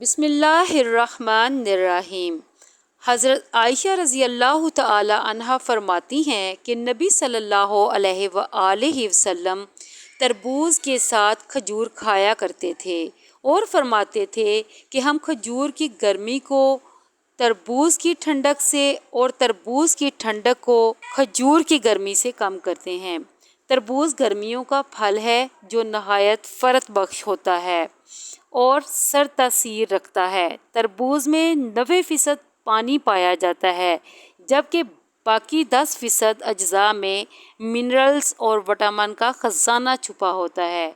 بسم اللہ الرحمن الرحیم۔ حضرت عائشہ رضی اللہ تعالی عنہا فرماتی ہیں کہ نبی صلی اللہ علیہ وآلہ وسلم تربوز کے ساتھ کھجور کھایا کرتے تھے اور فرماتے تھے کہ ہم کھجور کی گرمی کو تربوز کی ٹھنڈک سے اور تربوز کی ٹھنڈک کو کھجور کی گرمی سے کم کرتے ہیں۔ تربوز گرمیوں کا پھل ہے جو نہایت فرحت بخش ہوتا ہے اور سر تاثیر رکھتا ہے۔ تربوز میں 90% پانی پایا جاتا ہے جبکہ باقی 10% اجزاء میں منرلز اور وٹامن کا خزانہ چھپا ہوتا ہے۔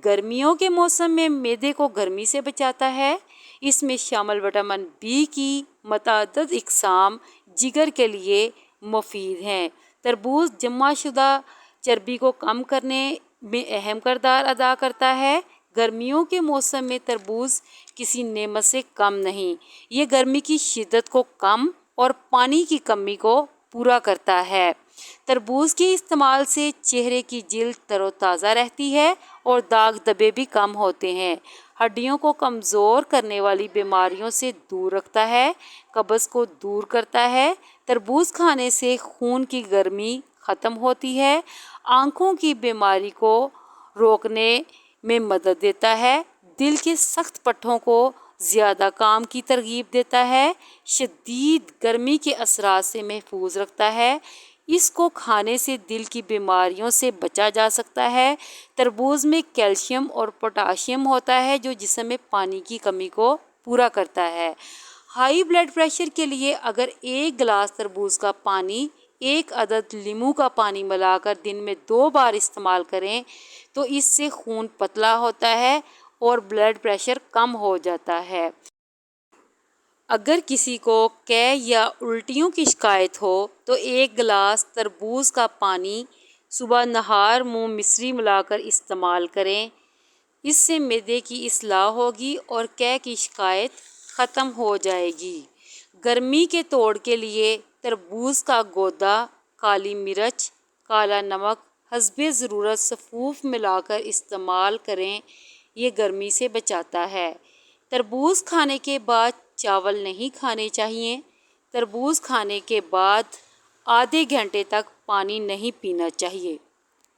گرمیوں کے موسم میں معدے کو گرمی سے بچاتا ہے۔ اس میں شامل وٹامن بی کی متعدد اقسام جگر کے لیے مفید ہیں۔ تربوز جمع شدہ چربی کو کم کرنے میں اہم کردار ادا کرتا ہے۔ گرمیوں کے موسم میں تربوز کسی نعمت سے کم نہیں۔ یہ گرمی کی شدت کو کم اور پانی کی کمی کو پورا کرتا ہے۔ تربوز کے استعمال سے چہرے کی جلد تر و تازہ رہتی ہے اور داغ دھبے بھی کم ہوتے ہیں۔ ہڈیوں کو کمزور کرنے والی بیماریوں سے دور رکھتا ہے۔ قبض کو دور کرتا ہے۔ تربوز کھانے سے خون کی گرمی ختم ہوتی ہے۔ آنکھوں کی بیماری کو روکنے میں مدد دیتا ہے۔ دل کے سخت پٹھوں کو زیادہ کام کی ترغیب دیتا ہے۔ شدید گرمی کے اثرات سے محفوظ رکھتا ہے۔ اس کو کھانے سے دل کی بیماریوں سے بچا جا سکتا ہے۔ تربوز میں کیلشیم اور پوٹاشیم ہوتا ہے جو جسم میں پانی کی کمی کو پورا کرتا ہے۔ ہائی بلڈ پریشر کے لیے اگر 1 گلاس تربوز کا پانی 1 عدد لیموں کا پانی ملا کر دن میں 2 بار استعمال کریں تو اس سے خون پتلا ہوتا ہے اور بلڈ پریشر کم ہو جاتا ہے۔ اگر کسی کو قے یا الٹیوں کی شکایت ہو تو 1 گلاس تربوز کا پانی صبح نہار منہ مصری ملا کر استعمال کریں۔ اس سے معدے کی اصلاح ہوگی اور قے کی شکایت ختم ہو جائے گی۔ گرمی کے توڑ کے لیے تربوز کا گودا، کالی مرچ، کالا نمک حسب ضرورت سفوف ملا کر استعمال کریں۔ یہ گرمی سے بچاتا ہے۔ تربوز کھانے کے بعد چاول نہیں کھانے چاہیے۔ تربوز کھانے کے بعد آدھے گھنٹے تک پانی نہیں پینا چاہیے۔